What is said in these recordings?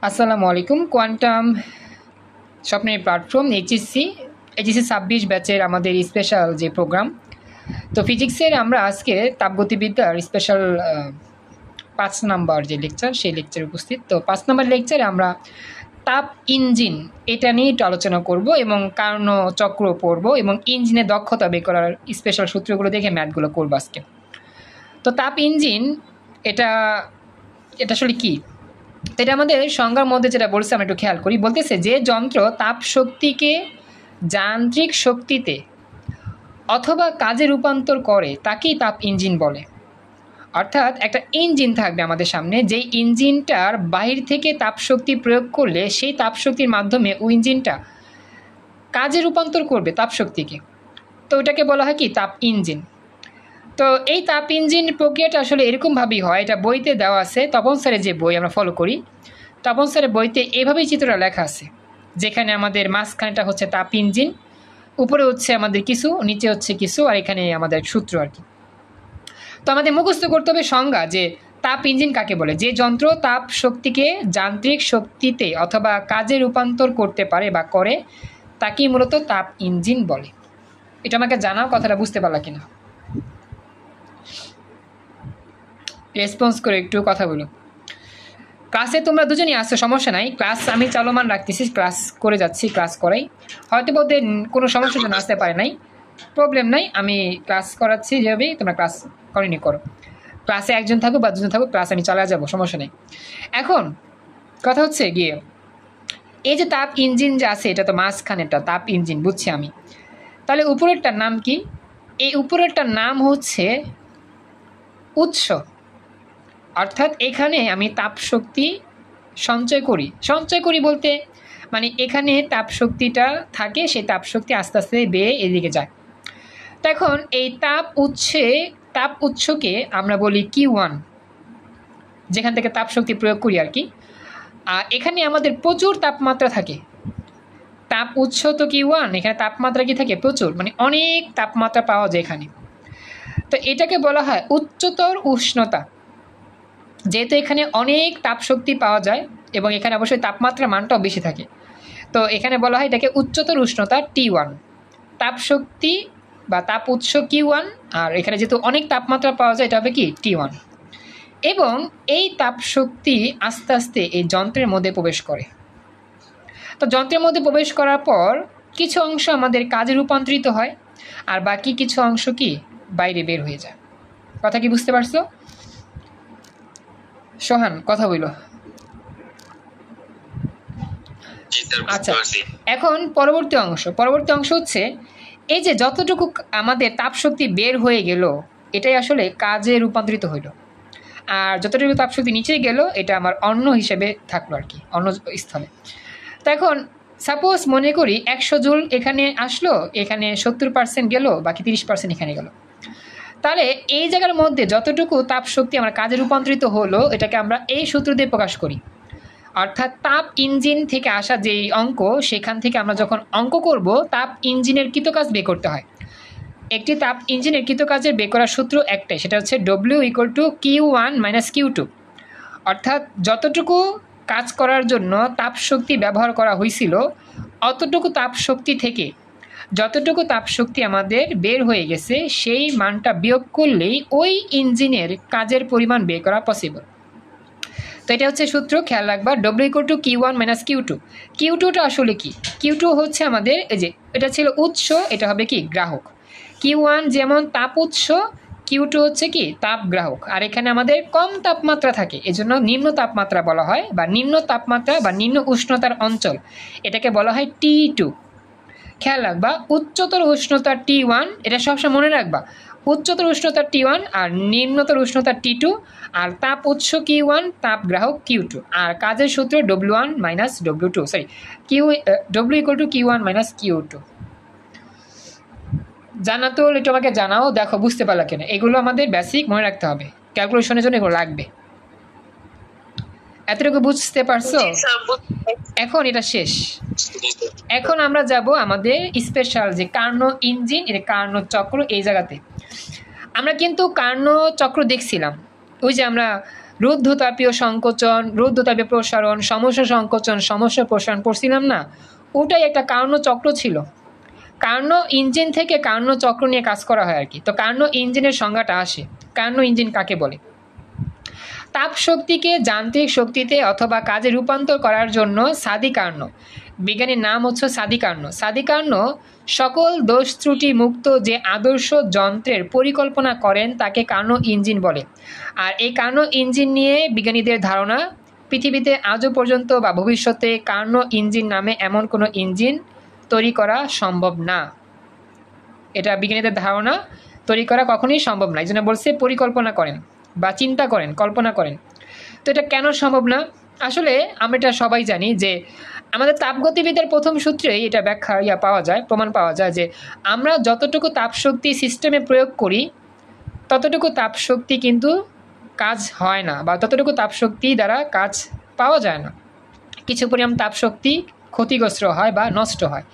আসসালামু আলাইকুম। কোয়ান্টাম স্বপ্নের প্ল্যাটফর্ম এইচএসসি 26 ব্যাচের আমাদের স্পেশাল যে প্রোগ্রাম, তো ফিজিক্সের আমরা আজকে তাপগতিবিদ্যার স্পেশাল 5 নাম্বার যে লেকচার, সেই লেকচারে উপস্থিত। তো 5 নাম্বার লেকচারে আমরা তাপ ইঞ্জিন এটা নিয়ে একটু আলোচনা করব এবং কার্নোচক্র পড়ব এবং ইঞ্জিনের দক্ষতা বের করার স্পেশাল সূত্রগুলো দেখে ম্যাথগুলো করবো আজকে। তো তাপ ইঞ্জিন এটা এটা আসলে কী? এটা আমাদের সংজ্ঞার মধ্যে যেটা বলছে আমরা একটু খেয়াল করি। বলতেছে যে যন্ত্র তাপ শক্তিকে যান্ত্রিক শক্তিতে অথবা কাজে রূপান্তর করে তাকেই তাপ ইঞ্জিন বলে। অর্থাৎ একটা ইঞ্জিন থাকবে আমাদের সামনে, যেই ইঞ্জিনটার বাহির থেকে তাপ শক্তি প্রয়োগ করলে সেই তাপ শক্তির মাধ্যমে ওই ইঞ্জিনটা কাজে রূপান্তর করবে তাপ শক্তিকে, তো ওটাকে বলা হয় কি তাপ ইঞ্জিন। তো এই তাপ ইঞ্জিন প্রক্রিয়াটা আসলে এরকমভাবেই হয়, এটা বইতে দেওয়া আছে। তপন স্যারের যে বই আমরা ফলো করি, তপন স্যারের বইতে এভাবেই চিত্রটা লেখা আছে, যেখানে আমাদের মাঝখানেটা হচ্ছে তাপ ইঞ্জিন, উপরে হচ্ছে আমাদের কিছু, নিচে হচ্ছে কিছু, আর এখানে আমাদের সূত্র আর কি। তো আমাদের মুখস্থ করতে হবে সংজ্ঞা, যে তাপ ইঞ্জিন কাকে বলে। যে যন্ত্র তাপ শক্তিকে যান্ত্রিক শক্তিতে অথবা কাজে রূপান্তর করতে পারে বা করে তাকেই মূলত তাপ ইঞ্জিন বলে। এটা আমাকে জানাও, কথাটা বুঝতে পারলা কিনা, রেসপন্স করে একটু কথা বলো। ক্লাসে তোমরা দুজনই আসছো, সমস্যা নাই, ক্লাস আমি চলমান রাখতেছি, ক্লাস করে যাচ্ছি, ক্লাস করাই। হয়তো ওদের কোনো সমস্যার জন্য আসতে পারে নাই, প্রবলেম নাই, আমি ক্লাস করাচ্ছি যেভাবেই, তোমরা ক্লাস কন্টিনিউ করো। ক্লাসে একজন থাকুক বা দুজন থাকুক, ক্লাস আমি চালা যাবো, সমস্যা নেই। এখন কথা হচ্ছে গিয়ে, এই যে তাপ ইঞ্জিন যে আছে, এটা তো মাঝখানেরটা তাপ ইঞ্জিন বুঝছি আমি। তাহলে উপরেরটার নাম কি? এই উপরেরটার নাম হচ্ছে উৎস। অর্থাৎ এখানে আমি তাপ শক্তি সঞ্চয় করি বলতে মানে এখানে তাপ শক্তিটা থাকে, সেই তাপ শক্তি আস্তে আস্তে বেয়ে এদিকে যায়। তো এখন এই তাপ উৎসকে আমরা বলি Q1, যেখান থেকে তাপ শক্তি প্রয়োগ করি আর কি। আর এখানে আমাদের প্রচুর তাপমাত্রা থাকে। তাপ উৎস তো Q1, এখানে তাপমাত্রা কি থাকে? প্রচুর, মানে অনেক তাপমাত্রা পাওয়া যায় এখানে। তো এটাকে বলা হয় উচ্চতর উষ্ণতা। যেহেতু এখানে অনেক তাপ শক্তি পাওয়া যায় এবং এখানে অবশ্যই তাপমাত্রার মানটাও বেশি থাকে, তো এখানে বলা হয় এটাকে উচ্চতর উষ্ণতা T1। তাপ শক্তি বা তাপ উৎস Q1, আর এখানে যেহেতু অনেক তাপমাত্রা পাওয়া যায়, এটা হবে কি T1। এবং এই তাপ শক্তি আস্তে আস্তে এই যন্ত্রের মধ্যে প্রবেশ করে। তো যন্ত্রের মধ্যে প্রবেশ করার পর কিছু অংশ আমাদের কাজে রূপান্তরিত হয়, আর বাকি কিছু অংশ কি বাইরে বের হয়ে যায়। কথা কি বুঝতে পারছো? সোহান কথা বইল। আচ্ছা, এখন পরবর্তী অংশ হচ্ছে এই যে যতটুকু আমাদের তাপ শক্তি বের হয়ে গেল, এটাই আসলে কাজে রূপান্তরিত হইল। আর যতটুকু তাপ শক্তি নিচে গেল, এটা আমার অন্য হিসেবে থাকলো আর কি, অন্য স্থলে। তো এখন সাপোজ মনে করি 100 জুল এখানে আসলো, এখানে 70% গেল, বাকি 30% এখানে গেল। তাহলে এই জায়গার মধ্যে যতটুকু তাপ শক্তি আমার কাজে রূপান্তরিত হলো, এটাকে আমরা এই সূত্র দিয়ে প্রকাশ করি। অর্থাৎ তাপ ইঞ্জিন থেকে আসা যেই অঙ্ক, সেখান থেকে আমরা যখন অঙ্ক করব, তাপ ইঞ্জিনের কৃতকাজ বের করতে হয়। একটি তাপ ইঞ্জিনের কৃতকাজের বের করার সূত্র একটাই, সেটা হচ্ছে W = Q1 - Q2। অর্থাৎ যতটুকু কাজ করার জন্য তাপ শক্তি ব্যবহার করা হয়েছিল, অতটুকু তাপ শক্তি থেকে যতটুকু তাপ শক্তি আমাদের বের হয়ে গেছে, সেই মানটা বিয়োগ করলেই ওই ইঞ্জিনের কাজের পরিমাণ বের করা পসিবল। তো এটা হচ্ছে সূত্র, খেয়াল রাখবা। W = Q1 - Q2। Q2টা আসলে কি? Q2 হচ্ছে আমাদের, এই যে এটা ছিল উৎস, এটা হবে কি গ্রাহক। Q1 যেমন তাপ উৎস, Q2 হচ্ছে কি তাপ গ্রাহক। আর এখানে আমাদের কম তাপমাত্রা থাকে, এজন্য নিম্ন তাপমাত্রা বলা হয়, বা নিম্ন তাপমাত্রা বা নিম্ন উষ্ণতার অঞ্চল, এটাকে বলা হয় T2। খেয়াল রাখবা, উচ্চতর উষ্ণতা T1, এটা সবসময় মনে রাখবা। উচ্চতর উষ্ণতা T1 আর নিম্নতর উষ্ণতা T2, আর তাপ উৎস Q1, তাপ গ্রাহক Q2, আর কাজের সূত্র W1 - W2, sorry W = Q1 - Q2। জানা তো একটু আমাকে জানাও, দেখো বুঝতে পারলা কিনা। এগুলো আমাদের বেসিক মনে রাখতে হবে, ক্যালকুলেশনের জন্য এগুলো লাগবে। এতটুকু বুঝতে পারছো? এখন এটা শেষ। এখন আমরা যাব আমাদের স্পেশাল যে কার্নো ইঞ্জিন, এটা কার্নো চক্র। এই জায়গাতে আমরা কিন্তু কার্নো চক্র দেখছিলাম, ওই যে আমরা রুদ্ধতাপীয় সংকোচন, রুদ্ধতাপীয় প্রসারণ, সমস্যা সংকোচন, সমস্যা প্রসারণ পড়ছিলাম না, ওটাই একটা কার্নো চক্র ছিল। কার্নো ইঞ্জিন থেকে কার্নো চক্র নিয়ে কাজ করা হয় আর কি। তো কার্নো ইঞ্জিনের সংজ্ঞাটা আসে। কার্নো ইঞ্জিন কাকে বলে? তাপ শক্তিকে যান্ত্রিক শক্তিতে অথবা কাজে রূপান্তর করার জন্য সাদি কার্নো, বিজ্ঞানীর নাম হচ্ছে সাদি কার্নো। সাদি কার্নো সকল দোষ ত্রুটি মুক্ত যে আদর্শ যন্ত্রের পরিকল্পনা করেন তাকে কার্নো ইঞ্জিন বলে। আর এই কার্নো ইঞ্জিন নিয়ে বিজ্ঞানীদের ধারণা, পৃথিবীতে আজও পর্যন্ত বা ভবিষ্যতে কার্নো ইঞ্জিন নামে এমন কোনো ইঞ্জিন তৈরি করা সম্ভব না। এটা বিজ্ঞানীদের ধারণা, তৈরি করা কখনোই সম্ভব না। এই জন্য বলছে পরিকল্পনা করেন বা চিন্তা করেন, কল্পনা করেন। তো এটা কেন সম্ভব না? আসলে আমরা এটা সবাই জানি যে আমাদের তাপগতিবিদ্যার প্রথম সূত্রেই এটা ব্যাখ্যা পাওয়া যায়, প্রমাণ পাওয়া যায় যে আমরা যতটুকু তাপশক্তি সিস্টেমে প্রয়োগ করি ততটুকু তাপশক্তি কিন্তু কাজ হয় না, বা ততটুকু তাপশক্তি দ্বারা কাজ পাওয়া যায় না। কিছু পরিমাণ তাপশক্তি ক্ষতিগ্রস্ত হয় বা নষ্ট হয়।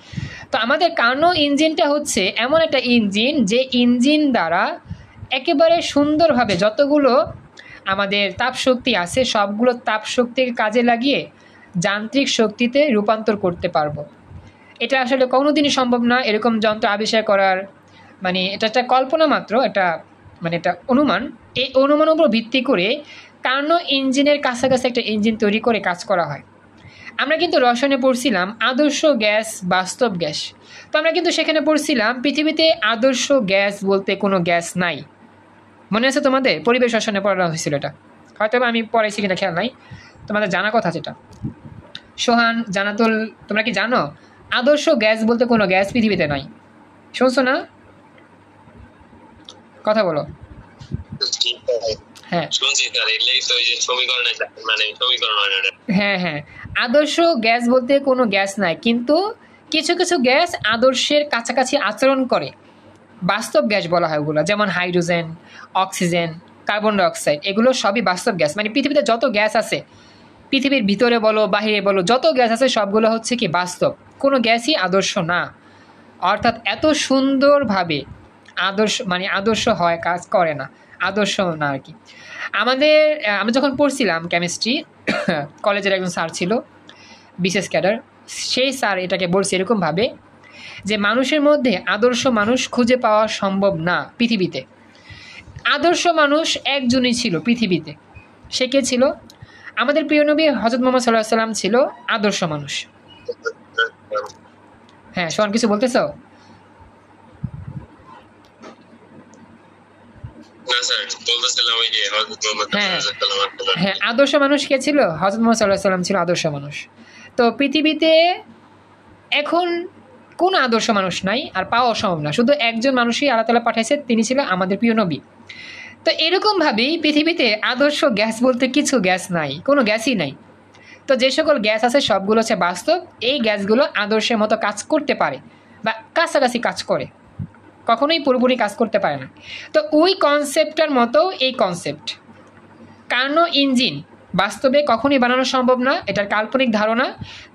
তো আমাদের কার্নো ইঞ্জিনটা হচ্ছে এমন একটা ইঞ্জিন যে ইঞ্জিন দ্বারা একেবারে সুন্দরভাবে যতগুলো আমাদের তাপশক্তি আছে সবগুলো তাপশক্তিকে কাজে লাগিয়ে যান্ত্রিক শক্তিতে রূপান্তর করতে পারবো। এটা আসলে কোনোদিনই সম্ভব না এরকম যন্ত্র আবিষ্কার করার, মানে এটা একটা কল্পনা মাত্র, এটা মানে এটা অনুমান। এই অনুমানের উপর ভিত্তি করে কার্নো ইঞ্জিনের কাছাকাছি একটা ইঞ্জিন তৈরি করে কাজ করা হয়। আমরা কিন্তু রসায়নে পড়ছিলাম আদর্শ গ্যাস, বাস্তব গ্যাস। তো আমরা কিন্তু সেখানে পড়ছিলাম পৃথিবীতে আদর্শ গ্যাস বলতে কোনো গ্যাস নাই। মনে আছে তোমাদের? পরিবেশ রসায়নে পড়ানো হয়েছিল এটা, হয়তো আমি পড়াইছি কিনা খেয়াল নাই, তোমাদের জানা কথা যেটা। সোহান, জানাতুল, তোমরা কি জানো আদর্শ গ্যাস বলতে কোনো গ্যাস পৃথিবীতে নাই? শুনছো না? কথা বলো। হ্যাঁ হ্যাঁ হ্যাঁ, আদর্শ গ্যাস বলতে কোনো গ্যাস নাই, কিন্তু কিছু কিছু গ্যাস আদর্শের কাছাকাছি আচরণ করে, বাস্তব গ্যাস বলা হয় ওগুলো। যেমন হাইড্রোজেন, অক্সিজেন, কার্বন ডাইঅক্সাইড, এগুলো সবই বাস্তব গ্যাস। মানে পৃথিবীতে যত গ্যাস আছে, পৃথিবীর ভিতরে বলো বাহিরে বলো, যত গ্যাস আছে সবগুলো হচ্ছে কি বাস্তব, কোনো গ্যাসই আদর্শ না। অর্থাৎ এত সুন্দরভাবে আদর্শ হয়, কাজ করে না, আদর্শ না আর কি। আমরা যখন পড়ছিলাম কেমিস্ট্রি, কলেজের একজন স্যার ছিল বিশেষ ক্যাডার, সেই স্যার এটাকে বলছে এরকমভাবে যে মানুষের মধ্যে আদর্শ মানুষ খুঁজে পাওয়া সম্ভব না পৃথিবীতে। আদর্শ মানুষ একজনই ছিল পৃথিবীতে। সে কে ছিল? আমাদের প্রিয় নবী হযরত মুহাম্মদ সাল্লাল্লাহু আলাইহি ওয়াসাল্লাম ছিল আদর্শ মানুষ। হ্যাঁ, সোহান কিছু বলতেছো? হ্যাঁ, আদর্শ মানুষ কে ছিল? হযরত মুহাম্মদ সাল্লাল্লাহু আলাইহি ওয়াসাল্লাম ছিল আদর্শ মানুষ। তো পৃথিবীতে এখন কোন আদর্শ মানুষ নাই, আর পাওয়া সম্ভব না। শুধু একজন মানুষই আল্লাহ তাআলা পাঠাইছে, তিনি ছিল আমাদের প্রিয় নবী। তো এরকমভাবেই পৃথিবীতে আদর্শ গ্যাস বলতে কিছু গ্যাস নাই, কোনো গ্যাসই নাই। তো যে সকল গ্যাস আছে সবগুলো হচ্ছে বাস্তব। এই গ্যাসগুলো আদর্শের মতো কাজ করতে পারে বা কাছাকাছি কাজ করে, কখনোই পুরোপুরি কাজ করতে পারে না। তো ওই কনসেপ্টটার মতো এই কনসেপ্ট কার্নো ইঞ্জিন বাস্তবে কখনোই বানানো সম্ভব না, এটার কাল্পনিক ধারণা।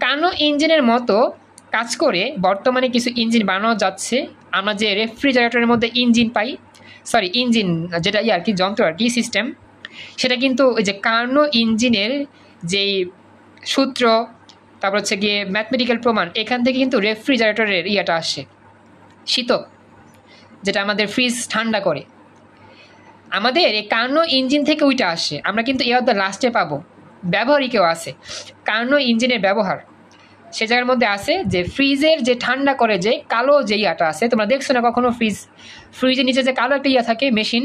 কার্নো ইঞ্জিনের মতো কাজ করে বর্তমানে কিছু ইঞ্জিন বানানো যাচ্ছে। আমরা যে রেফ্রিজারেটরের মধ্যে ইঞ্জিন পাই, ইঞ্জিন যেটা আর কি যন্ত্র আর কি সিস্টেম, সেটা কিন্তু ওই যে কার্নো ইঞ্জিনের যেই সূত্র, তারপর হচ্ছে গিয়ে ম্যাথমেটিক্যাল প্রমাণ, এখান থেকে কিন্তু রেফ্রিজারেটরের আসে, শীতক, যেটা আমাদের ফ্রিজ ঠান্ডা করে। আমাদের এই কার্নো ইঞ্জিন থেকে ওইটা আসে। আমরা কিন্তু লাস্টে পাবো ব্যবহারিকেও আছে কার্নো ইঞ্জিনের ব্যবহার। সে জায়গার মধ্যে আছে যে ফ্রিজের যে ঠান্ডা করে যে কালো যে আছে, তোমরা দেখছো না কখনো ফ্রিজের নিচে যে কালো একটা থাকে মেশিন,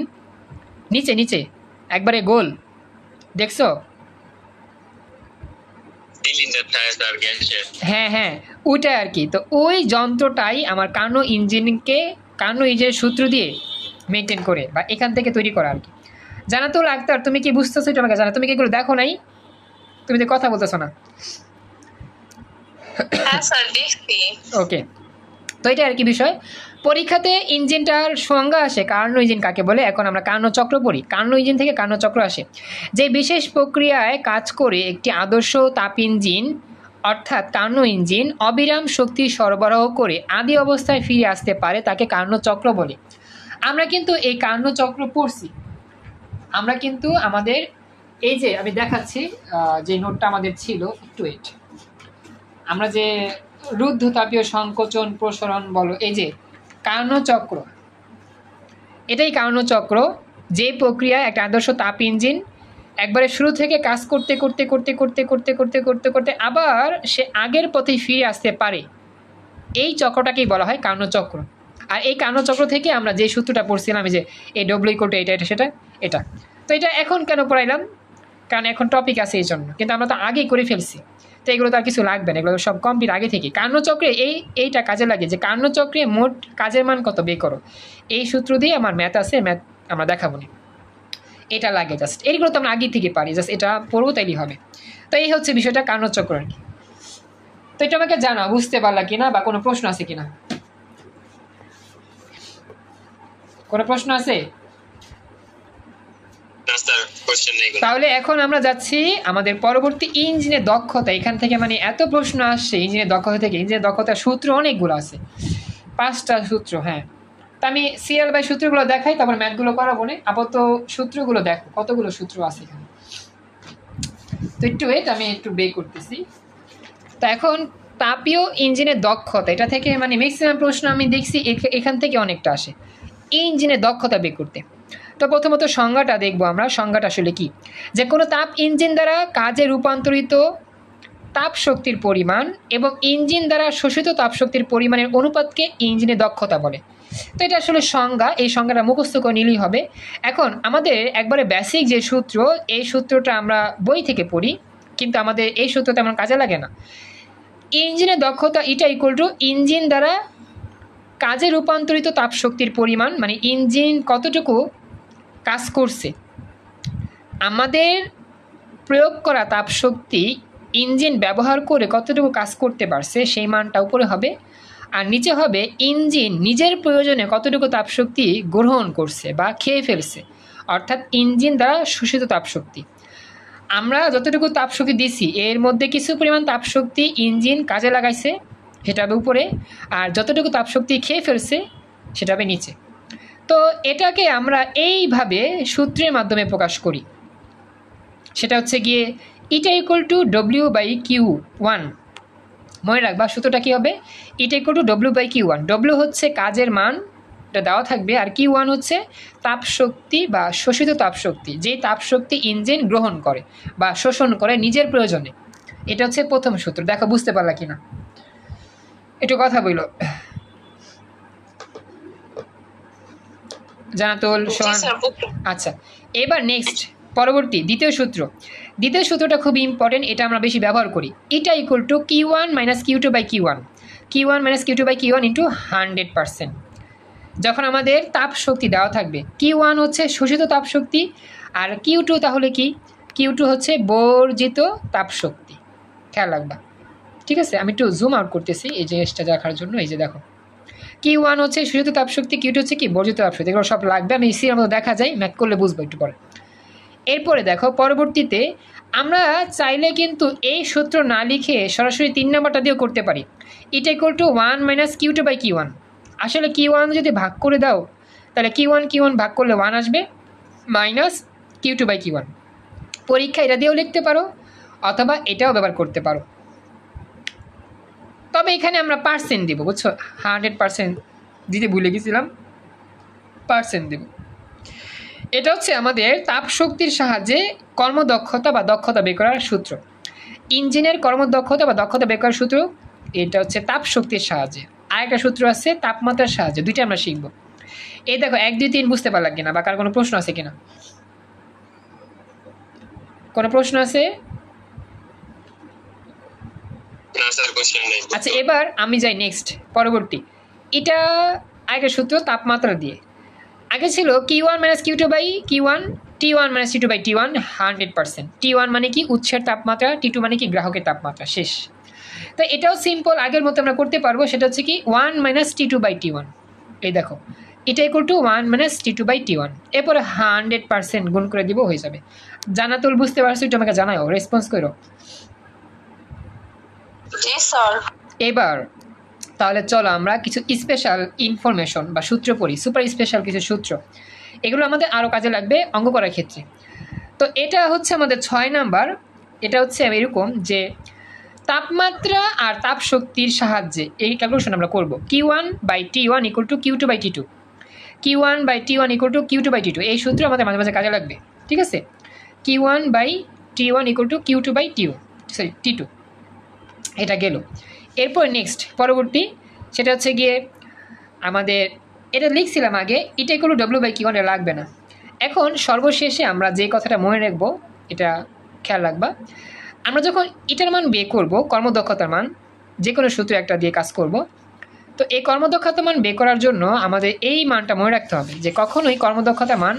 নিচে নিচে একবারে গোল, দেখছো? হ্যাঁ হ্যাঁ, ওইটাই আর কি। তো ওই যন্ত্রটাই আমার কার্নো ইঞ্জিনের সূত্র দিয়ে মেনটেন করে বা এখান থেকে তৈরি করা আর কি। জানাতুল আক্তার, তুমি কি বুঝতেছো? এটা আমাকে জানা, তুমি কি এগুলো দেখো নাই? তুমি তো কথা বলতেছো না। ওকে, তো এটা আর কি বিষয়। পরীক্ষাতে ইঞ্জিনটার সংজ্ঞা আসে কার্নো ইঞ্জিন কাকে বলে। এখন আমরা কার্নো চক্র পড়ি। কার্নো ইঞ্জিন থেকে কার্নো চক্র আসে, যে বিশেষ প্রক্রিয়ায় কাজ করে একটি আদর্শ তাপ ইঞ্জিন অর্থাৎ কার্নো ইঞ্জিন অবিরাম শক্তি সরবরাহ করে আদি অবস্থায় ফিরে আসতে পারে, তাকে কার্নো চক্র বলে। আমরা কিন্তু এই কার্নো চক্র পড়ছি, আমরা কিন্তু আমাদের এই যে আমি দেখাচ্ছি যে নোটটা আমাদের ছিল, একটু ওয়েট। আমরা যে রুদ্ধতাপীয় সংকোচন প্রসারণ বলো, এই যে কার্নোচক্র, এটাই কার্নোচক্র, যে প্রক্রিয়া একটা আদর্শ তাপ ইঞ্জিন একবারে শুরু থেকে কাজ করতে করতে করতে করতে করতে করতে করতে করতে আবার সে আগের পথে ফিরে আসতে পারে, এই চক্রটাকেই বলা হয় কার্নোচক্র। আর এই কার্নোচক্র থেকে আমরা যে সূত্রটা পড়ছিলাম, যে এই ডব্লিউ ইকুয়াল টু এটা এটা সেটা এটা, তো এটা এখন কেন পড়াইলাম, কারণ এখন টপিক আছে এই জন্য, কিন্তু আমরা তো আগেই করে ফেলছি, তো এগুলো তো আর কিছু লাগবে না, এগুলো সব কমপ্লিট আগে থেকে। কার্নোচক্রে এইটা কাজে লাগে যে কার্নোচক্রে মোট কাজের মান কত বের করো, এই সূত্র দিয়ে আমার ম্যাথ আছে, ম্যাথ আমরা দেখাবো না, এটা লাগে জাস্ট, এইগুলো তো আমরা আগে থেকে পারি, জাস্ট এটা পড়বো তাইলেই হবে। তো এই হচ্ছে বিষয়টা কার্নোচক্র আর কি। তো এটা আমাকে জানাও বুঝতে পারলা কিনা, বা কোনো প্রশ্ন আছে কিনা, কোনো প্রশ্ন আছে? তাহলে এখন আমরা যাচ্ছি আমাদের পরবর্তী ইঞ্জিনের দক্ষতা। এখান থেকে মানে এত প্রশ্ন আসছে ইঞ্জিনের দক্ষতা থেকে, ইঞ্জিনের দক্ষতার সূত্র অনেকগুলো আছে, 5টা সূত্র। হ্যাঁ, তা আমি সিরিয়াল বাই সূত্রগুলো দেখাই, তারপর ম্যাথগুলো করাবো না, আপাতত সূত্রগুলো দেখো কতগুলো সূত্র আছে এখানে। তো একটু ওয়েট, আমি একটু বের করতেছি। তো এখন তাপীয় ইঞ্জিনের দক্ষতা, এটা থেকে মানে ম্যাক্সিমাম প্রশ্ন আমি দেখছি এখান থেকে অনেকটা আসে ইঞ্জিনের দক্ষতা বের করতে। তো প্রথমত সংজ্ঞাটা দেখবো আমরা, সংজ্ঞাটা আসলে কি, যে কোনো তাপ ইঞ্জিন দ্বারা কাজে রূপান্তরিত তাপ শক্তির পরিমাণ এবং ইঞ্জিন দ্বারা শোষিত তাপ শক্তির পরিমাণের অনুপাতকে ইঞ্জিনের দক্ষতা বলে। তো এটা আসলে সংজ্ঞা, এই সংজ্ঞাটা মুখস্থ করে নিলেই হবে। এখন আমাদের একবারে বেসিক যে সূত্র, এই সূত্রটা আমরা বই থেকে পড়ি, কিন্তু আমাদের এই সূত্র তেমন কাজে লাগে না। ইঞ্জিনের দক্ষতা এটা ইকুয়াল টু ইঞ্জিন দ্বারা কাজে রূপান্তরিত তাপ শক্তির পরিমাণ, মানে ইঞ্জিন কতটুকু কাজ করছে, আমাদের প্রয়োগ করা তাপ শক্তি ইঞ্জিন ব্যবহার করে কতটুকু কাজ করতে পারছে সেই মানটা উপরে হবে, আর নিচে হবে ইঞ্জিন নিজের প্রয়োজনে কতটুকু তাপশক্তি গ্রহণ করছে বা খেয়ে ফেলছে, অর্থাৎ ইঞ্জিন দ্বারা শোষিত তাপশক্তি। আমরা যতটুকু তাপশক্তি দিছি এর মধ্যে কিছু পরিমাণ তাপশক্তি ইঞ্জিন কাজে লাগাইছে, সেটা হবে উপরে, আর যতটুকু তাপশক্তি খেয়ে ফেলছে সেটা হবে নিচে। তো এটাকে আমরা এইভাবে সূত্রের মাধ্যমে প্রকাশ করি, সেটা হচ্ছে গিয়ে ইটা ইকুয়াল টু W/Q1। মনে রাখবা সূত্রটা কী হবে, ইটা ইকুয়াল টু W/Q1। W হচ্ছে কাজের মান, এটা দেওয়া থাকবে, আর Q1 হচ্ছে তাপশক্তি বা শোষিত তাপশক্তি, যেই তাপশক্তি ইঞ্জিন গ্রহণ করে বা শোষণ করে নিজের প্রয়োজনে। এটা হচ্ছে প্রথম সূত্র। দেখো বুঝতে পারলা কিনা, একটু কথা বইল জানাতুল সোহান। আচ্ছা, এবার নেক্সট পরবর্তী দ্বিতীয় সূত্র। দ্বিতীয় সূত্রটা খুব ইম্পর্টেন্ট, এটা আমরা বেশি ব্যবহার করি। ইটা equal to Q1 - Q2/Q1, Q1 - Q2/Q1 into 100%। যখন আমাদের তাপ শক্তি দেওয়া থাকবে, Q1 হচ্ছে শোষিত তাপ শক্তি, আর Q2 তাহলে কি, Q2 হচ্ছে বর্জিত তাপ শক্তি। খেয়াল রাখবা, ঠিক আছে? আমি একটু জুম আউট করতেছি এই জিনিসটা দেখার জন্য। এই যে দেখো, Q1 হচ্ছে শোষিত তাপ শক্তি, Q2 হচ্ছে কি বর্জিত তাপ শক্তি। এগুলো সব লাগবে, আমি সিরিয়াল মতো দেখা যায়, ম্যাথ করলে বুঝবো একটু পরে। এরপরে দেখো পরবর্তীতে আমরা চাইলে কিন্তু এই সূত্র না লিখে সরাসরি 3 নম্বরটা দিয়েও করতে পারি। ইটা ইকুয়াল টু 1 - Q2/Q1। আসলে Q1 যদি ভাগ করে দাও তাহলে Q1 ভাগ করলে 1 আসবে, মাইনাস Q2/Q1। পরীক্ষা এটা দিয়েও লিখতে পারো, অথবা এটাও ব্যবহার করতে পারো, তবে এখানে আমরা পার্সেন্ট দেবো, বুঝছো? 100% দিতে ভুলে গেছিলাম, পার্সেন্ট দেব। এটা হচ্ছে আমাদের তাপ শক্তির সাহায্যে কর্মদক্ষতা বা দক্ষতা বের করার সূত্র। ইঞ্জিনের কর্মদক্ষতা বা দক্ষতা বের করার সূত্র এটা হচ্ছে তাপ শক্তির সাহায্যে। আরেকটা সূত্র আছে তাপমাত্রার সাহায্যে, দুইটা আমরা শিখব। এই দেখো 1, 2, 3 বুঝতে পারলাম কিনা, বা কার কোনো প্রশ্ন আছে কিনা? কোনো প্রশ্ন আছে? আচ্ছা, এবার আমি যাই নেক্সট পরবর্তী। এটা আরেকটা সূত্র তাপমাত্রা দিয়ে। আগে ছিল Q1 - Q2/Q1, T1 - T2/T1 100%। T1 মানে কি উৎসের তাপমাত্রা, T2 মানে কি গ্রাহকের তাপমাত্রা, শেষ। তো এটাও সিম্পল আগের মতো আমরা করতে পারবো, সেটা হচ্ছে কি 1 - T2/T1। এই দেখো এটা ইকুয়াল টু 1 - T2/T1, এরপরে 100% গুণ করে দিব, হয়ে যাবে। জানাতুল বুঝতে পারছো? একটু আমাকে জানাও, রেসপন্স করো। জি স্যার। এবার তাহলে চলো আমরা কিছু স্পেশাল ইনফরমেশন বা সূত্র পড়ি, সুপার স্পেশাল কিছু সূত্র। এগুলো আমাদের আরও কাজে লাগবে অঙ্ক করার ক্ষেত্রে। তো এটা হচ্ছে আমাদের 6 নাম্বার। এটা হচ্ছে এরকম যে তাপমাত্রা আর তাপ শক্তির সাহায্যে এই ক্যালকুলেশন আমরা করব। Q1/T1 = Q2/T2, Q1/T1 = Q2/T2। এই সূত্র আমাদের মাঝে মাঝে কাজে লাগবে, ঠিক আছে। Q1/T1 = Q2/T2, sorry T2। এটা গেল। এরপর নেক্সট পরবর্তী সেটা হচ্ছে গিয়ে আমাদের এটা লিখছিলাম আগে, এটা = W/Q1, এটা লাগবে না। এখন সর্বশেষে আমরা যে কথাটা মনে রাখবো, এটা খেয়াল রাখবা, আমরা যখন এটার মান বের করব, কর্মদক্ষতার মান, যে কোনো সূত্র একটা দিয়ে কাজ করব, তো এই কর্মদক্ষতার মান বের করার জন্য আমাদের এই মানটা মনে রাখতে হবে যে কখনোই কর্মদক্ষতার মান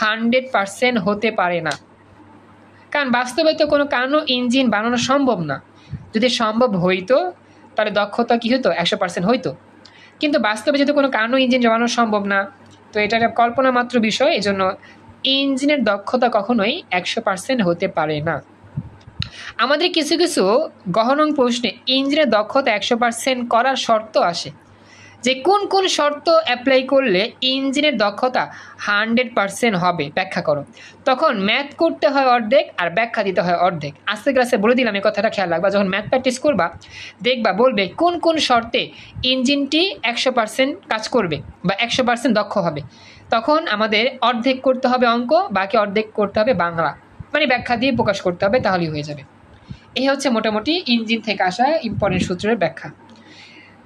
100% হতে পারে না, কারণ বাস্তবে তো কোনো ইঞ্জিন বানানো সম্ভব না। যদি সম্ভব হইতো তাহলে দক্ষতা কী হতো, 100% হইতো, কিন্তু বাস্তবে যেহেতু কোনো ইঞ্জিন বানানো সম্ভব না, তো এটা একটা কল্পনা মাত্র বিষয়। এই জন্য ইঞ্জিনের দক্ষতা কখনোই 100% হতে পারে না। আমাদের কিছু কিছু গহন প্রশ্নে ইঞ্জিনের দক্ষতা 100% করার শর্ত আসে, যে কোন কোন শর্ত অ্যাপ্লাই করলে ইঞ্জিনের দক্ষতা 100% হবে, ব্যাখ্যা করো। তখন ম্যাথ করতে হয় অর্ধেক আর ব্যাখ্যা দিতে হয় অর্ধেক। আস্তে ক্লাসে বলে দিলাম, এই কথাটা খেয়াল রাখবা। যখন ম্যাথ প্র্যাকটিস করবা দেখবা বলবে কোন কোন শর্তে ইঞ্জিনটি 100% কাজ করবে বা 100% দক্ষ হবে, তখন আমাদের অর্ধেক করতে হবে অঙ্ক, বাকি অর্ধেক করতে হবে বাংলা, মানে ব্যাখ্যা দিয়ে প্রকাশ করতে হবে, তাহলেই হয়ে যাবে। এই হচ্ছে মোটামুটি ইঞ্জিন থেকে আসা ইম্পর্টেন্ট সূত্রের ব্যাখ্যা।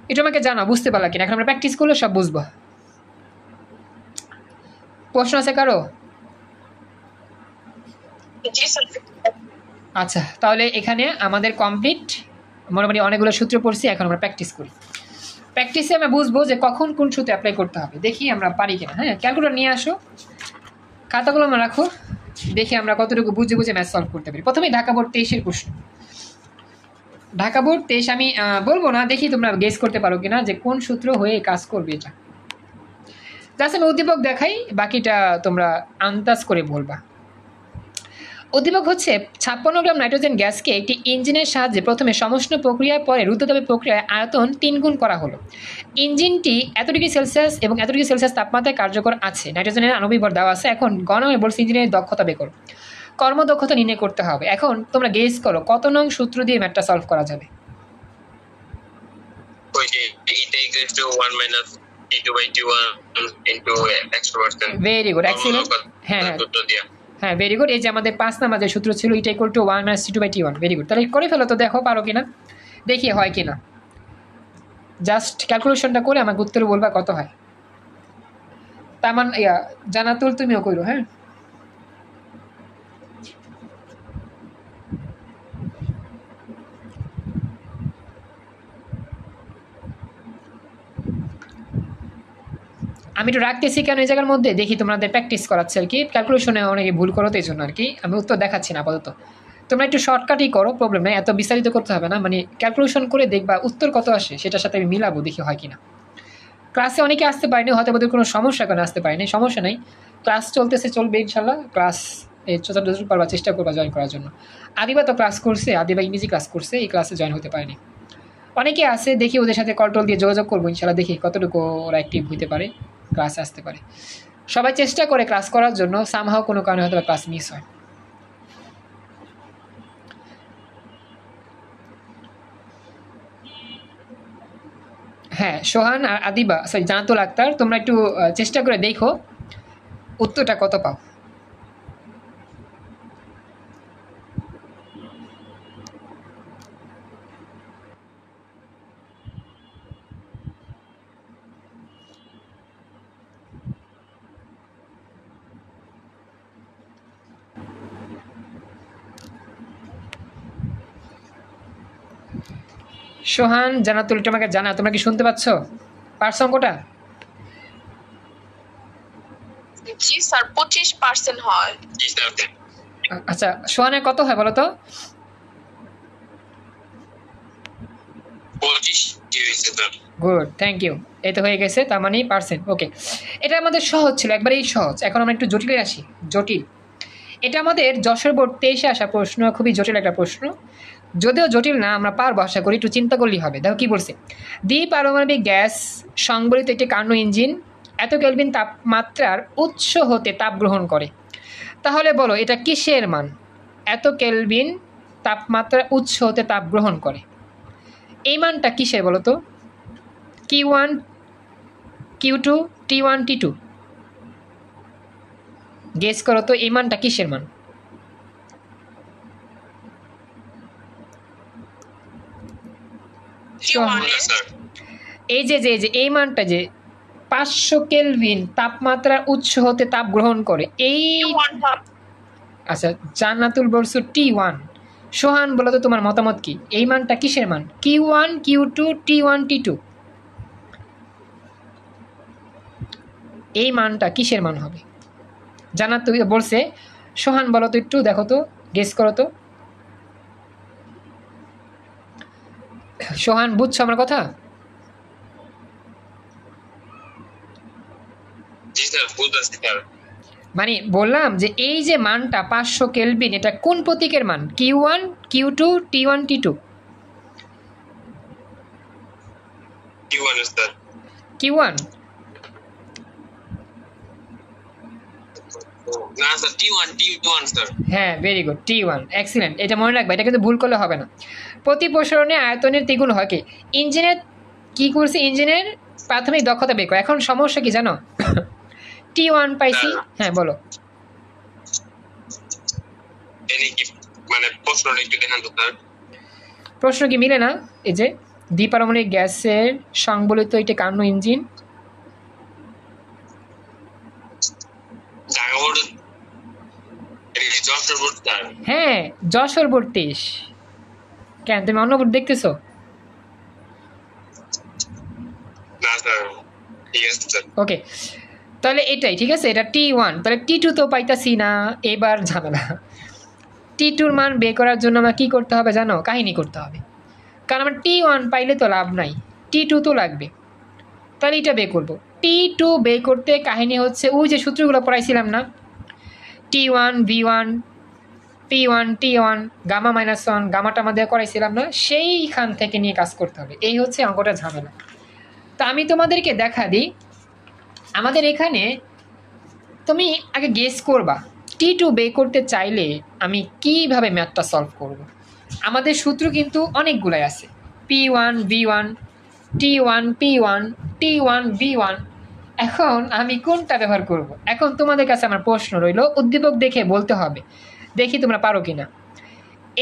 এটা আমাকে জানা বুঝতে পারলা কিনা, এখন আমরা প্র্যাকটিস করলে সব বুঝবো। প্রশ্ন আছে কারো? আচ্ছা, তাহলে এখানে আমাদের কমপ্লিট, মোটামুটি অনেকগুলো সূত্র পড়ছি, এখন আমরা প্র্যাকটিস করি। প্র্যাকটিসে আমরা বুঝবো যে কখন কোন সূত্র অ্যাপ্লাই করতে হবে, দেখি আমরা পারি কিনা। হ্যাঁ, ক্যালকুলেটর নিয়ে আসো, খাতাগুলো আমরা রাখো, দেখি আমরা কতটুকু বুঝে বুঝে ম্যাথ সলভ করতে পারি। প্রথমেই ঢাকা বোর্ড 23-এর প্রশ্ন। ঢাকা বোর্ড 23 আমি বলবো না, দেখি তোমরা গেস করতে পারো কিনা যে কোন সূত্র হয়ে কাজ করবে। এটা জাস্ট আমি উদ্দীপক দেখাই, বাকিটা তোমরা আন্দাজ করে বলবা। উদ্দীপক হচ্ছে 56 গ্রাম নাইট্রোজেন গ্যাসকে একটি ইঞ্জিনের সাহায্যে প্রথমে সমষ্ণ প্রক্রিয়ার পরে রুদ্ধতাপের প্রক্রিয়ায় আয়তন 3 গুণ করা হলো। ইঞ্জিনটি এত ডিগ্রি সেলসিয়াস এবং এত ডিগ্রি সেলসিয়াস তাপমাত্রায় কার্যকর আছে। নাইট্রোজেনের আণবিক ভর দেওয়া আছে। এখন গণনায় বলছে ইঞ্জিনের দক্ষতা বের করো, কর্মদক্ষতা নির্ণয় করতে হবে। এখন তোমরা গেস করো কত নং সূত্র দিয়ে ম্যাথটা সলভ করা যাবে। Very good, excellent. হ্যাঁ হ্যাঁ, ভেরি গুড। এই যে আমাদের 5 নাম্বার যে সূত্র ছিল, এটা = 1 - T2/T1। ভেরি গুড, তাহলে করে ফেলো তো, দেখো পারো কিনা, দেখি হয় কিনা। জাস্ট ক্যালকুলেশনটা করে আমাকে উত্তর বলবা কত হয়। তামান জানাতুল তুমিও কইরো। হ্যাঁ, আমি একটু রাখতেছি কেন এই জায়গার মধ্যে, দেখি তোমাদের প্র্যাকটিস করাচ্ছে আর কি। ক্যালকুলেশনে অনেকে ভুল করো, তো এই জন্য আর কি আমি উত্তর দেখাচ্ছি না আপাতত। তোমরা একটু শর্টকাটই করো, প্রবলেম নেই, এত বিস্তারিত করতে হবে না। মানে ক্যালকুলেশন করে দেখবা উত্তর কত আসে, সেটার সাথে আমি মিলাবো, দেখি হয় কিনা। ক্লাসে অনেকে আসতে পারেনি, হয়তো ওদের কোনো সমস্যা কারণে আসতে পারেনি, সমস্যা নেই। ক্লাস চলতেছে, চলবে ইনশাল্লাহ। ক্লাস যতদূর পারবা চেষ্টা করবা জয়েন করার জন্য। আদিবা তো ক্লাস করছে, আদিবা ইংরেজি ক্লাস করছে, এই ক্লাসে জয়েন হতে পারেনি। অনেকে আছে, দেখি ওদের সাথে কল টল দিয়ে যোগাযোগ করবো ইনশাল্লাহ, দেখি কতটুকু ওরা অ্যাক্টিভ হইতে পারে, ক্লাসে আসতে পারে। সবাই চেষ্টা করে ক্লাস করার জন্য, সামহাও কোনো কারণে হয়তো ক্লাস মিস হয়। হ্যাঁ, সোহান আর আদিবা, সরি জানাতুল আক্তার, তোমরা একটু চেষ্টা করে দেখো উত্তরটা কত পাও। সোহান, জানাতুল, তোমাকে জানা, তোমরা কি শুনতে পাচ্ছ? পারছো অঙ্কটা? জি স্যার, 25% হয়। জি স্যার। আচ্ছা, সোহানের কত হয় বলো তো? 25 গুড, থ্যাংক ইউ। এই তো হয়ে গেছে, তার মানে পার্সেন্ট। ওকে, এটা আমাদের সহজ ছিল, একবারেই সহজ। এখন আমরা একটু জটিলে আসি। জটিল, এটা আমাদের যশোর বোর্ড 23-এ আসা প্রশ্ন, খুবই জটিল একটা প্রশ্ন। যদিও জটিল না, আমরা পারবো আশা করি, একটু চিন্তা করলেই হবে। দেখো কি বলছে, দ্বিপারমাণবিক গ্যাস সংবলিত একটি কার্নো ইঞ্জিন এত কেলভিন তাপমাত্রার উৎস হতে তাপ গ্রহণ করে। তাহলে বলো এটা কিসের মান? এত কেলভিন তাপমাত্রা উৎস হতে তাপ গ্রহণ করে, এই মানটা কিসের বলো তো? Q1 Q2 T1 T2, guess করো তো এই মানটা কিসের মান? এই যে এই মানটা যে 500 কেলভিন তাপমাত্রার উৎস হতে তাপ গ্রহণ করে, এই আচ্ছা জান্নাতুল বলছো T1, সোহান বলো তো তোমার মতামত কি, এই মানটা কিসের মান? Q1 Q2 T1 T2, এই মানটা কিসের মান হবে? জান্নাত তুই বলছে, সোহান বলো তো একটু দেখো তো, গেস করো তো। সোহান বুঝছো আমার কথা? মানে বললাম যে এই যে মানটা 500 কেলভিন, এটা কোন প্রতীকের মান? Q1 Q2 T1 T2? Q1 না স্যার T1 স্যার। হ্যাঁ ভেরি গুড, T1, এক্সিলেন্ট। এটা মনে রাখবে, এটা কিন্তু ভুল করলে হবে না। প্রতি প্রসারণে আয়তনের দ্বিগুণ হয় কি? ইঞ্জিনের কি করছে, ইঞ্জিনের প্রাথমিক দক্ষতা বের করে। এখন সমস্যা কি জানো? T1 পাইছি, হ্যাঁ বলো। মানে প্রশ্নটা একটু দেখান তো স্যার। প্রশ্ন কি মিলে না? এই যে দ্বিপারমাণবিক গ্যাসের সংবলিত একটি কার্নো ইঞ্জিন, হ্যাঁ যশোর 32। কেন তুমি অন্য বোর্ড দেখতেছো? ওকে তাহলে এটাই ঠিক আছে, এটা T1। তাহলে T2 তো পাইতাছি না, এবার ঝামেলা। T2-র মান বের করার জন্য আমার কী করতে হবে জানো? কাহিনী করতে হবে, কারণ আমার T1 পাইলে তো লাভ নাই, T2 তো লাগবে। তাহলে এটা বের করবো। T2 বের করতে কাহিনী হচ্ছে ওই যে সূত্রগুলো পড়াইছিলাম না, T1 V1 P1 T1 gamma -1, গামাটা আমাদের করাইছিলাম না, সেইখান থেকে নিয়ে কাজ করতে হবে। এই হচ্ছে অঙ্কটা ঝামেলা। তা আমি তোমাদেরকে দেখা দিই, আমাদের এখানে তুমি আগে গেস করবা T2 বের করতে চাইলে আমি কিভাবে ম্যাথটা সলভ করব। আমাদের সূত্র কিন্তু অনেকগুলাই আছে, P1 V1 T1 P1 T1 V1। এখন আমি কোনটা ব্যবহার করব? এখন তোমাদের কাছে আমার প্রশ্ন রইল, উদ্দীপক দেখে বলতে হবে, দেখি তোমরা পারো কি না।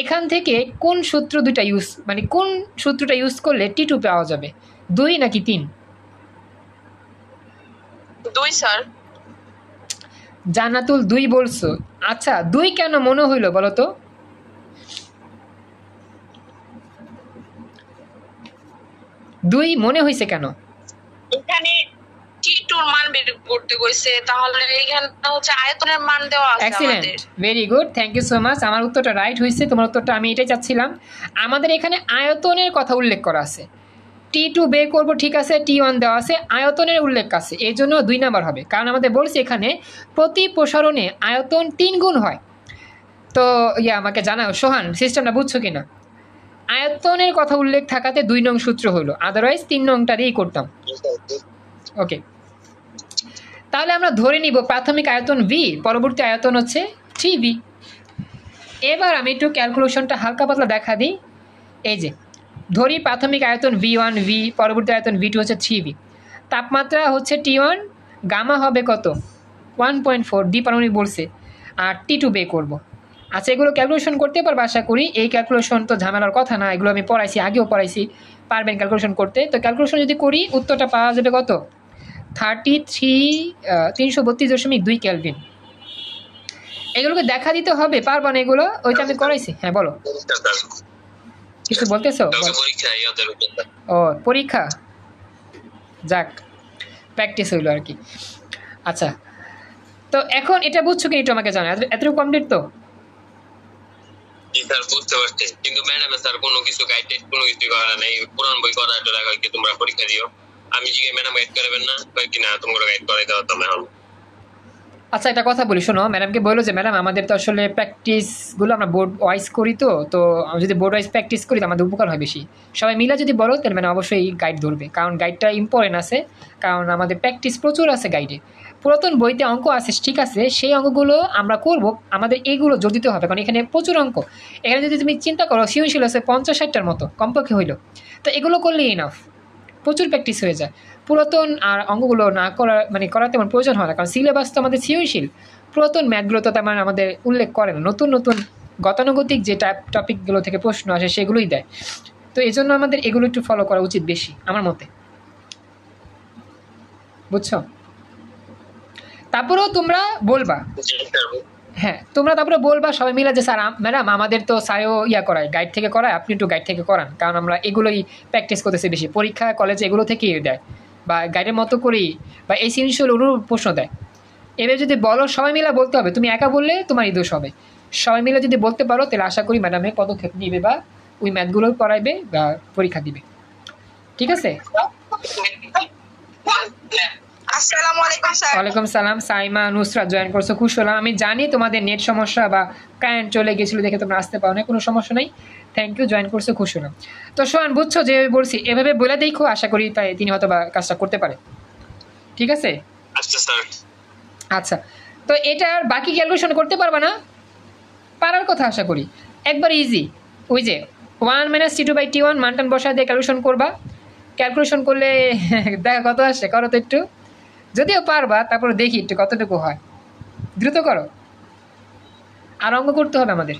এখান থেকে কোন সূত্র দুটা ইউজ, মানে কোন সূত্রটা ইউজ করলে T2 পাওয়া যাবে? 2 নাকি 3? 2 স্যার। জান্নাতুল 2 বলছো, আচ্ছা 2 কেন মনে হইলো বলো তো? দুই মনে হয়েছে কেন? এখানে T2 এর মান বের করতে কইছে, তাহলে এখানে হচ্ছে আয়তনের মান দেওয়া আছে আমাদের। Excellent, very good, thank you so much. আমার উত্তরটা রাইট হয়েছে, তোমার উত্তরটা আমি এটাই চাচ্ছিলাম। আমাদের এখানে আয়তনের কথা উল্লেখ করা আছে, T2 বের করব ঠিক আছে, T1 দেওয়া আছে, আয়তনের উল্লেখ আছে, এই জন্য 2 নাম্বার হবে। কারণ আমাদের বলছে এখানে প্রতি প্রসারণে আয়তন 3 গুণ হয়। তো আমাকে জানাও সোহান, সিস্টেমটা বুঝছো কিনা? আয়তনের কথা উল্লেখ থাকাতে 2 নং সূত্র হলো, আদারওয়াইজ 3 নংটা দিয়েই করতাম। ওকে, তাহলে আমরা ধরে নিব প্রাথমিক আয়তন V, পরবর্তী আয়তন হচ্ছে 3V। এবার আমি একটু ক্যালকুলেশনটা হালকা পাতলা দেখা দিই। এই যে ধরি প্রাথমিক আয়তন V1 V, পরবর্তী আয়তন V2 হচ্ছে 3V, তাপমাত্রা হচ্ছে T1, গামা হবে কত? 1.4, দ্বিপারমাণবিক বলছে, আর T2 বের করবো। আচ্ছা এগুলো ক্যালকুলেশন করতে পারবো আশা করি, এই ক্যালকুলেশন তো ঝামেলার কথা না, এগুলো আমি পড়াইছি, আগেও পড়াইছি, পারবেন ক্যালকুলেশন করতে। তো ক্যালকুলেশন যদি করি উত্তরটা পাওয়া যাবে কত? 332.2 কেলভিন। এগুলোকে দেখা দিতে হবে, পারবো না এগুলো? ওইটা আমি করাইছি। হ্যাঁ বলো, কিছু বলতেছো? ও পরীক্ষা, যাক প্র্যাকটিস হইলো আর কি। আচ্ছা তো এখন এটা বুঝছো কি, একটু আমাকে জানো, এতটুকু কমপ্লিট তো? স্যার বুঝতে পারছি, কিন্তু ম্যাডাম স্যার কোনো কিছু গাইড কোনো কিছু করা নাই, পুরান বই করা এটা রাখা কি তোমরা পরীক্ষা দিও। আমি জিগে ম্যাডাম গাইড করবেন না কি না, তোমরা গাইড করে দাও তো এখন। আচ্ছা একটা কথা বলি, শোনো, ম্যাডামকে বললো যে ম্যাডাম আমাদের তো আসলে প্র্যাকটিসগুলো আমরা বোর্ড ওয়াইজ করি, তো যদি বোর্ড ওয়াইজ প্র্যাকটিস করি তো আমাদের উপকার হয় বেশি। সবাই মিলে যদি বলো তাহলে ম্যাডাম অবশ্যই গাইড ধরবে, কারণ গাইডটা ইম্পর্টেন্ট আছে, কারণ আমাদের প্র্যাকটিস প্রচুর আছে গাইডে। পুরাতন বইতে অঙ্ক আছে, ঠিক আছে, সেই অঙ্কগুলো আমরা করব, আমাদের এইগুলো জোর দিতে হবে, কারণ এখানে প্রচুর অঙ্ক। এখানে যদি তুমি চিন্তা করো সৃজনশীল আছে 50-60টার মতো কমপক্ষে হইলো, তো এগুলো করলেই ইনাফ, প্রচুর প্র্যাকটিস হয়ে যায়। পুরাতন আর অঙ্কগুলো না করা মানে করার তেমন প্রয়োজন হয় না, কারণ সিলেবাস তো আমাদের সৃজনশীল। পুরাতন ম্যাথগুলো তো তেমন আমাদের উল্লেখ করে না, নতুন নতুন গতানুগতিক যে টপিকগুলো থেকে প্রশ্ন আসে সেগুলোই দেয়। তো এই জন্য আমাদের এগুলো একটু ফলো করা উচিত বেশি আমার মতে, বুঝছো? তারপরেও তোমরা বলবা, হ্যাঁ তোমরা তারপরে বলবা সবাই মিলে যে স্যার ম্যাডাম আমাদের তো স্যারও করায়, গাইড থেকে করায়, আপনি একটু গাইড থেকে করান, কারণ আমরা এগুলোই প্র্যাকটিস করতেছি বেশি, পরীক্ষা কলেজে এগুলো থেকেই দেয়, বা গাইডের মতো করেই, বা এই সিনশিয়াল অনুরূপ প্রশ্ন দেয়। এবার যদি বলো, সবাই মিলে বলতে হবে, তুমি একা বললে তোমারই দোষ হবে। সবাই মিলে যদি বলতে পারো তাহলে আশা করি ম্যাডামে পদক্ষেপ নিবে বা ওই ম্যাথগুলো পড়াইবে বা পরীক্ষা দিবে, ঠিক আছে? আসসালামু আলাইকুম স্যার। ওয়ালাইকুম সালাম। সাইমা, নুসরাত জয়েন করছো, খুশি হলাম। আমি জানি তোমাদের নেট সমস্যা বা কারেন্ট চলে গেছিলো দেখে তোমরা আসতে পারো না, কোনো সমস্যা নেই, থ্যাংক ইউ, জয়েন করছো, খুশি হলাম। তো সোহান বুঝছো যে বলছি এভাবে বলে দেখো, আশা করি তাই তিনি হয়তো বা কাজটা করতে পারে, ঠিক আছে? আচ্ছা স্যার। আচ্ছা, তো এটার বাকি ক্যালকুলেশন করতে পারবা না? পারার কথা আশা করি, একবার ইজি, ওই যে 1 - T2/T1 মানটান বসায় দিয়ে ক্যালকুলেশন করবা, ক্যালকুলেশন করলে দেখা কত আসে, করো তো একটু, যদিও পারবা তারপরে দেখি একটু কতটুকু হয়, দ্রুত করো, আর অঙ্ক করতে হবে আমাদের।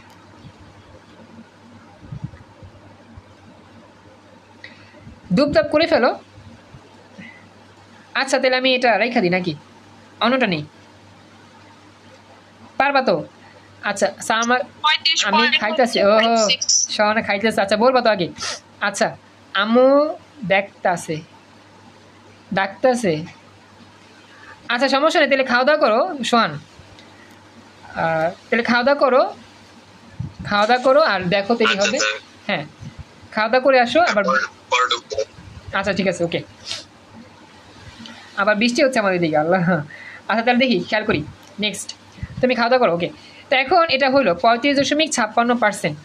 দুপদাপ করে ফেলো। আচ্ছা তাহলে আমি এটা রেখা দিই নাকি, অন্যটা নেই, পারবা তো? আচ্ছা আমার, আমি খাইতেছি, ও সহনে খাইতেছে, আচ্ছা বলবা তো আগে। আচ্ছা আম্মু দেখতাছে, ডাকতেছে, আচ্ছা সমস্যা নেই, তাহলে খাওয়া দাওয়া করো সোহান, তাহলে খাওয়া দাওয়া করো আর দেখো তৈরি হবে, হ্যাঁ খাওয়া দাওয়া করে আসো আবার। আচ্ছা ঠিক আছে, ওকে। আবার বৃষ্টি হচ্ছে আমাদের দিকে, আল্লাহ। আচ্ছা তাহলে দেখি, খেয়াল করি, নেক্সট তুমি খাওয়া দাওয়া করো, ওকে। তো এখন এটা হলো 35.56%,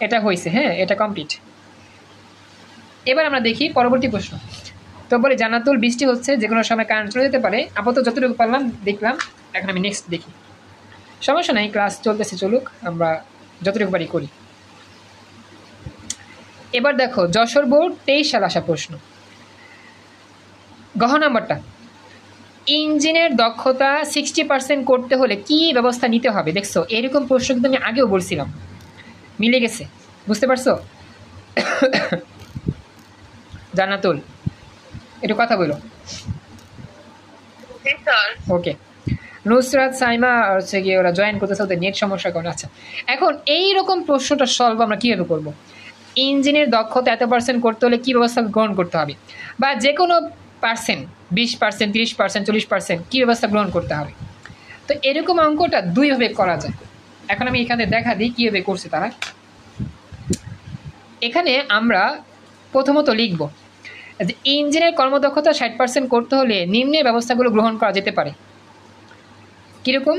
এটা হয়েছে, হ্যাঁ এটা কমপ্লিট। এবার আমরা দেখি পরবর্তী প্রশ্ন। তো বলি জান্নাতুল, বৃষ্টি হচ্ছে, যে কোনো সময় কারেন্ট চলে যেতে পারে, আপাতত যতটুকু পারলাম দেখলাম, এখন আমি নেক্সট দেখি, সমস্যা নাই, ক্লাস চলতেছে চলুক, আমরা যতটুকু পারি করি। এবার দেখো যশোর বোর্ড 23 সাল আসা প্রশ্ন, গহ নাম্বারটা, ইঞ্জিনের দক্ষতা 60% করতে হলে কি ব্যবস্থা নিতে হবে? দেখছো এরকম প্রশ্ন কিন্তু আমি আগেও বলছিলাম, মিলে গেছে, বুঝতে পারছো? জান্নাতুল একটু কথা বলো, ওকে। নুসরাত, সাইমা হচ্ছে গিয়ে ওরা জয়েন করতেছে, ওদের নেট সমস্যার কারণে। আচ্ছা এখন এইরকম প্রশ্নটা সলভ আমরা কীভাবে করবো? ইঞ্জিনের দক্ষতা এত % করতে হলে কী ব্যবস্থা গ্রহণ করতে হবে, বা যে কোনো পার্সেন্ট 20%, 30%, 40% কী ব্যবস্থা গ্রহণ করতে হবে? তো এরকম অঙ্কটা দুইভাবে করা যায়। এখন আমি এখানে দেখা দিই কীভাবে করছে তারা। এখানে আমরা প্রথমত লিখব যে ইঞ্জিনের কর্মদক্ষতা 60% করতে হলে নিম্নের ব্যবস্থাগুলো গ্রহণ করা যেতে পারে। কীরকম?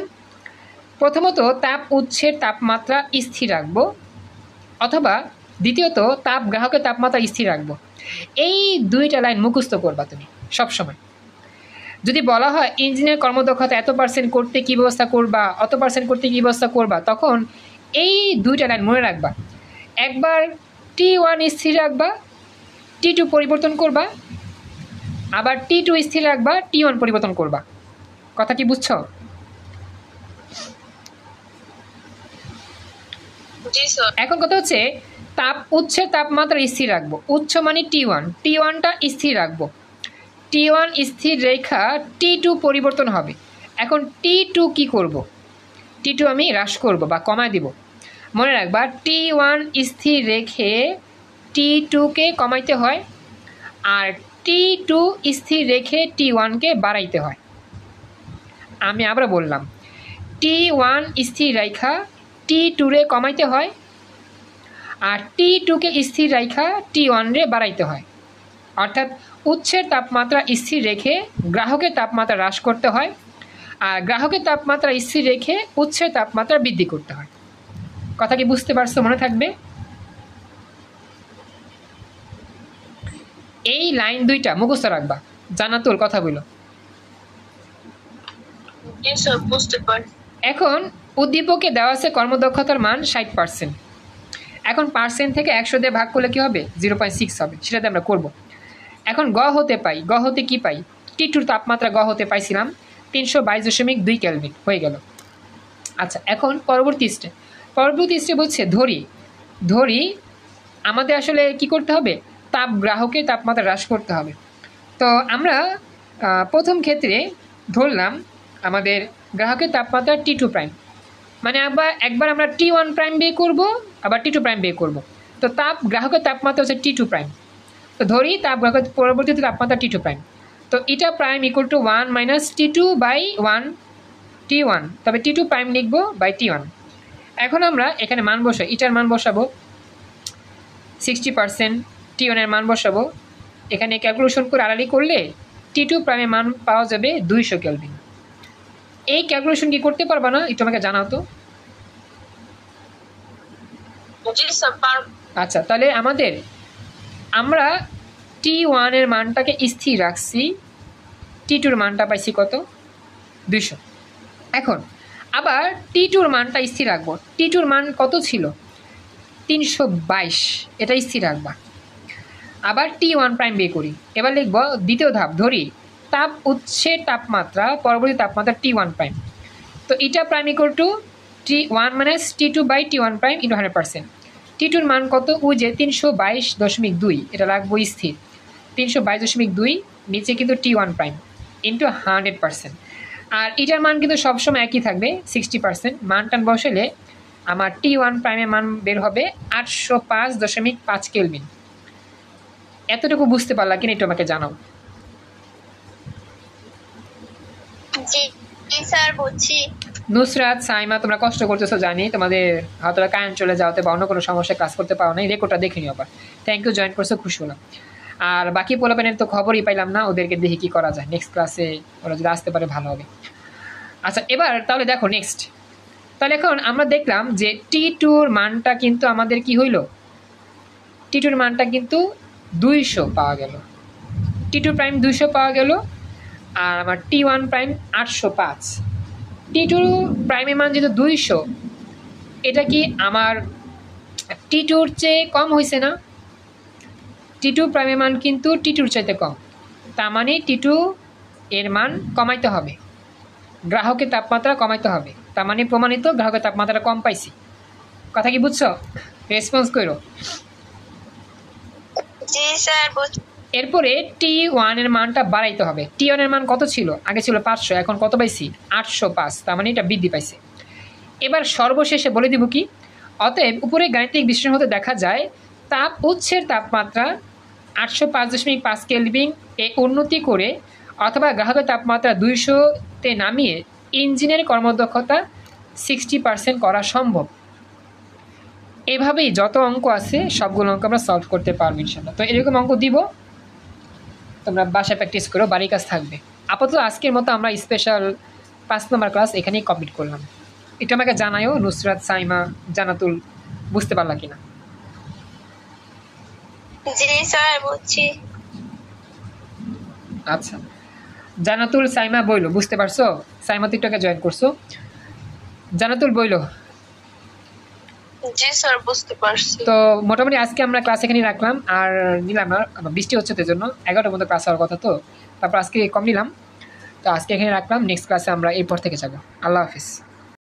প্রথমত তাপ উৎসের তাপমাত্রা স্থির রাখব, অথবা দ্বিতীয়ত গ্রাহকের তাপমাত্রা স্থির রাখবো। এই দুইটা লাইন মুখস্থ করবা তুমি সবসময়। যদি বলা হয় ইঞ্জিনের কর্মদক্ষতা এত % করতে কী ব্যবস্থা করবা, অত % করতে কী ব্যবস্থা করবা, তখন এই দুইটা লাইন মনে রাখবা। একবার T1 স্থির রাখবা, T2 পরিবর্তন করবা, আবার T2 স্থির রাখবা, T1 পরিবর্তন করবা। কথা কি বুঝছো? এখন কথা হচ্ছে তাপ উৎসের তাপমাত্রা স্থির রাখবো, উচ্চ মানে T1টা স্থির রাখবো, T1 স্থির রেখা T2 পরিবর্তন হবে। এখন T2 কি করব? T2 আমি হ্রাস করব বা কমায় দিব। মনে রাখবা T1 স্থির রেখে T2কে কমাইতে হয়, আর T2 স্থির রেখে T1কে বাড়াইতে হয়। আমি আবার বললাম, T1 স্থির রেখা T2 রে কমাইতে হয়, আর T2কে স্থির রেখা T1 রে বাড়াইতে হয়। অর্থাৎ উৎসের তাপমাত্রা স্থির রেখে গ্রাহকের তাপমাত্রা হ্রাস করতে হয়, আর গ্রাহকের তাপমাত্রা স্থির রেখে উৎসের তাপমাত্রা বৃদ্ধি করতে হয়। কথা কি বুঝতে পারছো? মনে থাকবে। এই লাইন দুইটা মুখস্থ রাখবা। জান্নাতুল কথা বলো। জি স্যার বুঝতে পারি। এখন উদ্দীপকে দেওয়া আছে কর্মদক্ষতার মান 60%। এখন পার্সেন্ট থেকে 100 দিয়ে ভাগ করলে কি হবে? 0.6 হবে, সেটাতে আমরা করব। এখন গ হতে কি পাই? টি2 তাপমাত্রা গ হতে পাইছিলাম 322.2 কেলভিন হয়ে গেল। আচ্ছা, এখন পরবর্তী স্টেপ হচ্ছে ধরি আমাদের আসলে কি করতে হবে? গ্রাহকের তাপমাত্রা হ্রাস করতে হবে। তো আমরা প্রথম ক্ষেত্রে ধরলাম আমাদের গ্রাহকের তাপমাত্রা T2 প্রাইম, মানে একবার আমরা T1 প্রাইম বের করব, আবার T2 প্রাইম বের করব। তো গ্রাহকের তাপমাত্রা হচ্ছে T2 প্রাইম। তো ধরি গ্রাহকের পরবর্তীতে তাপমাত্রা T2 প্রাইম। তো এটা prime equal to 1 minus T2/1 T1, তবে T2 প্রাইম লিখবো বাই T1। এখন আমরা এখানে মান বসাই, এটার মান বসাবো 60%, T1 এর মান বসাবো। এখানে ক্যালকুলেশন করে আড়াআড়ি করলে T2 প্রাইমের মান পাওয়া যাবে 200 কেলভিন। এই ক্যালকুলেশন কি করতে পারবা না? একটু আমাকে জানাও তো। জি স্যার পারব। আচ্ছা, তাহলে আমরা T1 এর মানটাকে স্থির রাখছি, T2 এর মানটা পাইছি কত? 200। এখন আবার T2 এর মানটা স্থির রাখবো। T2 এর মান কত ছিল? 322, এটা স্থির রাখবা। আবার T1 প্রাইম বের করি। এবার লিখব দ্বিতীয় ধাপ, ধরি উৎসের তাপমাত্রা পরবর্তী তাপমাত্রা T1 প্রাইম। তো এটা prime equal to T1 minus T2/T1 prime into 100%। T2 এর মান কত? ওই যে 322.2, এটা রাখবো স্থির। 322.2 নিচে কিন্তু T1 প্রাইম ইন্টু 100%। আর এটার মান কিন্তু সবসময় একই থাকবে 60%। মান বসালে আমার T1 প্রাইমের মান বের হবে 805.5 কেলভিন। এতটুকু বুঝতে পারলা কিনা একটু আমাকে জানাও। জি স্যার বুঝছি। নুসরাত, সাইমা, তোমরা কষ্ট করতেছো জানি, তোমাদের হয়তো কারেন্ট চলে যাওয়াতে বা অন্য কোনো সমস্যায় ক্লাস করতে পারো নাই, রেকর্ডটা দেখে নিও আবার। থ্যাংক ইউ, জয়েন করছো, খুশি হলাম। আর বাকি পোলাপেনের তো খবরই পাইলাম না, ওদেরকে দেখি কি করা যায়, নেক্সট ক্লাসে ওরা যদি আসতে পারে ভালো হবে। আচ্ছা, এবার তাহলে দেখো নেক্সট। তাহলে এখন আমরা দেখলাম যে T2 মানটা কিন্তু আমাদের কি হইল? T2 মানটা কিন্তু 200 পাওয়া গেল, T2 প্রাইম 200 পাওয়া গেল, আর আমার T1 প্রাইম 805। T2 প্রাইমের মান যেহেতু 200, এটা কি আমার T2-র চেয়ে কম হয়েছে না? T2 প্রাইমের মান কিন্তু T2-র চাইতে কম, তার মানে T2 এর মান কমাইতে হবে, গ্রাহকের তাপমাত্রা কমাইতে হবে। তার মানে প্রমাণিত গ্রাহকের তাপমাত্রা কম পাইছি। কথা কি বুঝছো? রেসপন্স করো। জি স্যার বুঝছি। এরপরে T1 এর মানটা বাড়াইতে হবে। T1 এর মান কত ছিল? আগে ছিল 500, এখন কত পাইছি? 805, তার মানে এটা বৃদ্ধি পাইছে। এবার সর্বশেষে বলে দিব কি? অতএব উপরে গাণিতিক বিশ্লেষণ হতে দেখা যায় উৎসের তাপমাত্রা 805.5 কেলভিন এ উন্নতি করে অথবা গ্রাহকের তাপমাত্রা 200-তে নামিয়ে ইঞ্জিনের কর্মদক্ষতা 60% করা সম্ভব। এভাবেই যত অঙ্ক আছে সবগুলো অঙ্ক আমরা সলভ করতে পারবো ইনশাল্লাহ। তো এরকম অঙ্ক দিব, তোমরা বাসায় প্র্যাকটিস করো, বাড়ির কাজ থাকবে। আপাতত আজকের মতো আমরা স্পেশাল 5 নম্বর ক্লাস এখানেই কমপ্লিট করলাম। এটা আমাকে জানাইও নুসরাত, সাইমা, জান্নাতুল, বুঝতে পারলা কিনা? জি স্যার বুঝছি। আচ্ছা, জান্নাতুল, সাইমা বইলো, বুঝতে পারছো? সাইমা তো একটু জয়েন করছো, জান্নাতুল বইলো। জি স্যার বুঝতে পারছি। তো মোটামুটি আজকে আমরা ক্লাস এখানে রাখলাম, আর নিলাম না, বৃষ্টি হচ্ছে তো জন্য 11টার মধ্যে ক্লাস হওয়ার কথা, তো তারপর আজকে কম নিলাম। তো আজকে এখানে রাখলাম, নেক্সট ক্লাসে আমরা এরপর থেকে যাবো। আল্লাহ হাফিজ।